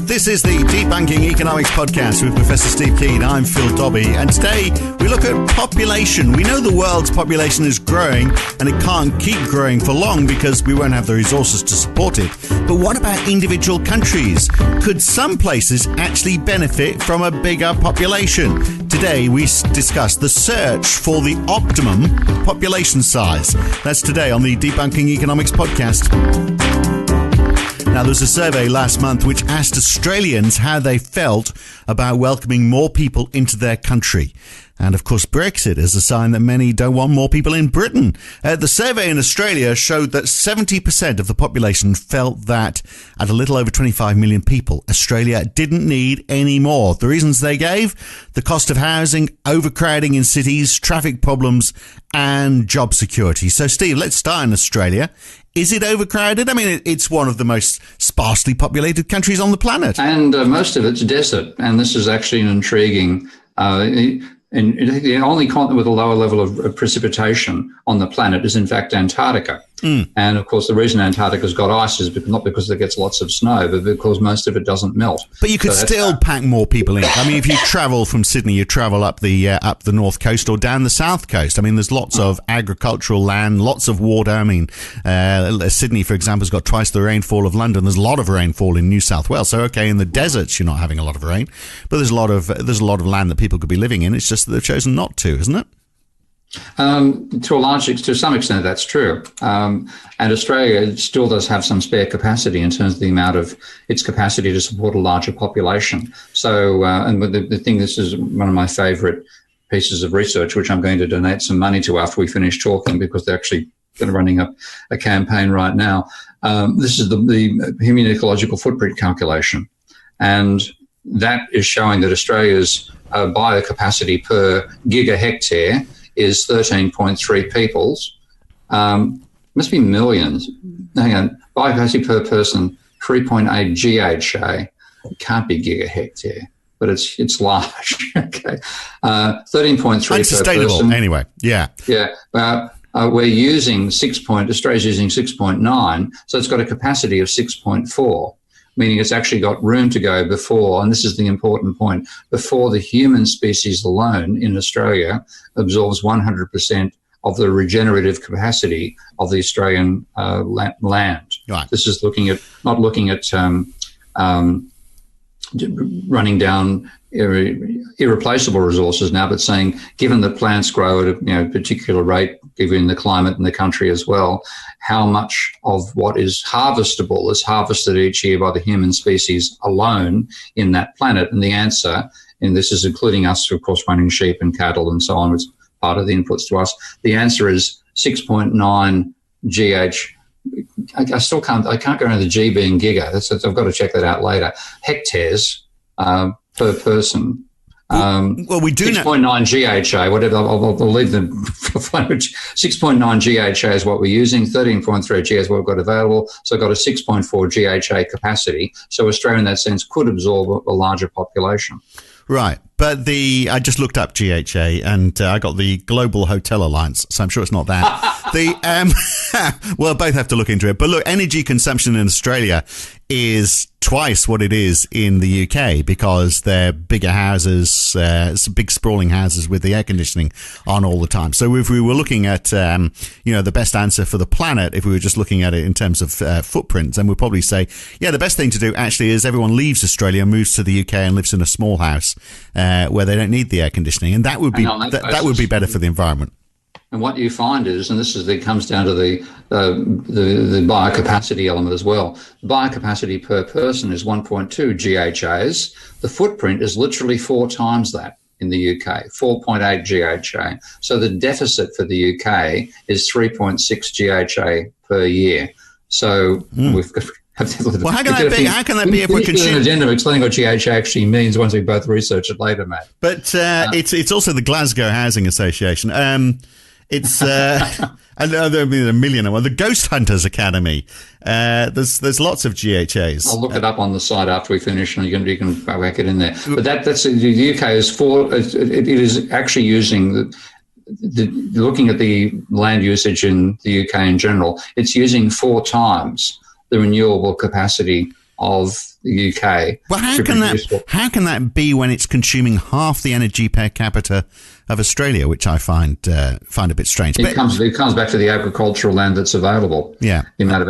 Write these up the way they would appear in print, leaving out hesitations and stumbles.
This is the Debunking Economics podcast with Professor Steve Keen. I'm Phil Dobbie, and today we look at population. We know the world's population is growing, and it can't keep growing for long because we won't have the resources to support it. But what about individual countries? Could some places actually benefit from a bigger population? Today we discuss the search for the optimum population size. That's today on the Debunking Economics podcast. Now, there was a survey last month which asked Australians how they felt about welcoming more people into their country. And, of course, Brexit is a sign that many don't want more people in Britain. The survey in Australia showed that 70% of the population felt that at a little over 25 million people, Australia didn't need any more. The reasons they gave: the cost of housing, overcrowding in cities, traffic problems, and job security. So, Steve, let's start in Australia. Is it overcrowded? I mean, it's one of the most sparsely populated countries on the planet. And most of it's desert. And this is actually an intriguing... And the only continent with a lower level of precipitation on the planet is, in fact, Antarctica. And, of course, the reason Antarctica's got ice is not because it gets lots of snow, but because most of it doesn't melt. But you could still pack more people in. I mean, if you travel from Sydney, you travel up the north coast or down the south coast. I mean, there's lots of agricultural land, lots of water. I mean, Sydney, for example, has got twice the rainfall of London. There's a lot of rainfall in New South Wales. So, okay, in the deserts, you're not having a lot of rain, but there's a lot of land that people could be living in. It's just that they've chosen not to, isn't it? To some extent, that's true. And Australia still does have some spare capacity in terms of the amount of its capacity to support a larger population. So, and the thing, this is one of my favourite pieces of research, which I'm going to donate some money to after we finish talking, because they're actually running a campaign right now. This is the human ecological footprint calculation. And that is showing that Australia's biocapacity per gigahectare is 13.3 peoples. Must be millions. Hang on. Biocapacity per person, 3.8 GHA. It can't be gigahectare, but it's large. Okay. 13.3 unsustainable, per person. Anyway. Yeah. Yeah. We're using Australia's using 6.9, so it's got a capacity of 6.4. Meaning it's actually got room to go before, and this is the important point, before the human species alone in Australia absorbs 100% of the regenerative capacity of the Australian land. Right. This is not looking at running down irreplaceable resources now, but saying, given that plants grow at a particular rate, given the climate in the country as well, how much of what is harvestable is harvested each year by the human species alone in that planet? And the answer, and this is including us, of course, running sheep and cattle and so on, which is part of the inputs to us, the answer is 6.9 GH. I can't go around the G being giga. I've got to check that out later. Hectares per person. Well, we do 6.9 GHA, whatever. I'll leave them. 6.9 GHA is what we're using. 13.3 G is what we've got available. So I've got a 6.4 GHA capacity. So Australia, in that sense, could absorb a larger population. Right. But I just looked up GHA and I got the Global Hotel Alliance, so I'm sure it's not that. Well, both have to look into it. But look, energy consumption in Australia is twice what it is in the UK because they're bigger houses, big sprawling houses with the air conditioning on all the time. So if we were looking at, the best answer for the planet, if we were just looking at it in terms of footprint, then we'd probably say, yeah, the best thing to do actually is everyone leaves Australia, moves to the UK and lives in a small house where they don't need the air conditioning. And that would be that would be better for the environment. And what you find is, and it comes down to the biocapacity element as well. The biocapacity per person is 1.2 GHAs. The footprint is literally 4 times that in the UK, 4.8 GHA. So the deficit for the UK is 3.6 GHA per year. So we've got... Well, how can that be if we're consuming an agenda of explaining what GHA actually means once we both research it later, Matt? But it's also the Glasgow Housing Association. It's I know there have been a million of them. The Ghost Hunters Academy. There's lots of GHAs. I'll look it up on the site after we finish, and you can whack it in there. But that's the UK is it is actually using looking at the land usage in the UK in general. It's using 4 times the renewable capacity of the UK. Well, how can that be when it's consuming half the energy per capita of Australia, which I find a bit strange. It comes back to the agricultural land that's available. Yeah, the amount of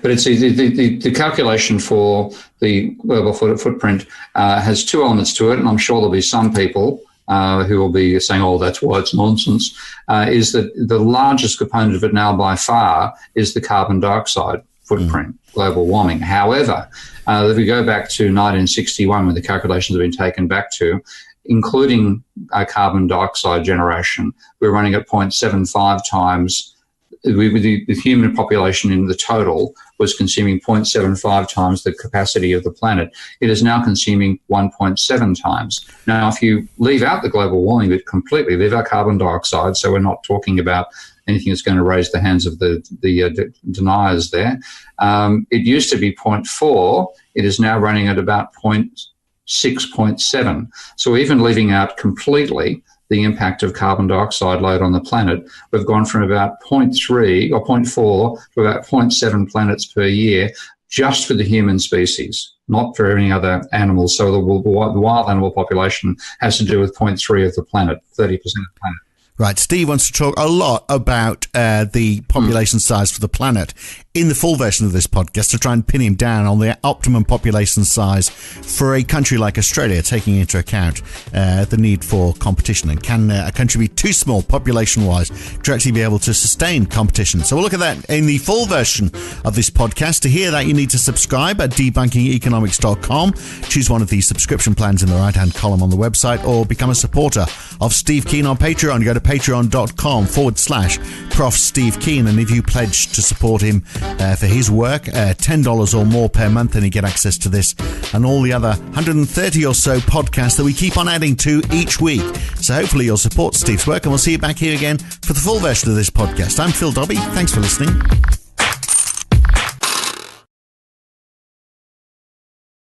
but it's the calculation for the global footprint has two elements to it, and I'm sure there'll be some people who will be saying, "Oh, that's why it's nonsense." Is that the largest component of it now by far is the carbon dioxide footprint, global warming. However, if we go back to 1961, when the calculations have been taken back to, including carbon dioxide generation, we're running at 0.75 times. The human population in the total was consuming 0.75 times the capacity of the planet. It is now consuming 1.7 times. Now, if you leave out the global warming bit completely, leave out carbon dioxide, so we're not talking about anything that's going to raise the hands of the deniers there. It used to be 0.4. It is now running at about 6.7. So even leaving out completely the impact of carbon dioxide load on the planet, we've gone from about 0.3 or 0.4 to about 0.7 planets per year just for the human species, not for any other animals. So the wild animal population has to do with 0.3 of the planet, 30% of the planet. Right, Steve wants to talk a lot about the population size for the planet in the full version of this podcast to try and pin him down on the optimum population size for a country like Australia, taking into account the need for competition. And can a country be too small population-wise to actually be able to sustain competition? So we'll look at that in the full version of this podcast. To hear that, you need to subscribe at debunkingeconomics.com. Choose one of the subscription plans in the right-hand column on the website, or become a supporter of Steve Keen on Patreon. Go to patreon.com/Prof Steve Keen, and if you pledge to support him for his work, $10 or more per month, then you get access to this and all the other 130 or so podcasts that we keep on adding to each week. So hopefully you'll support Steve's work, and we'll see you back here again for the full version of this podcast. I'm Phil Dobbie. Thanks for listening.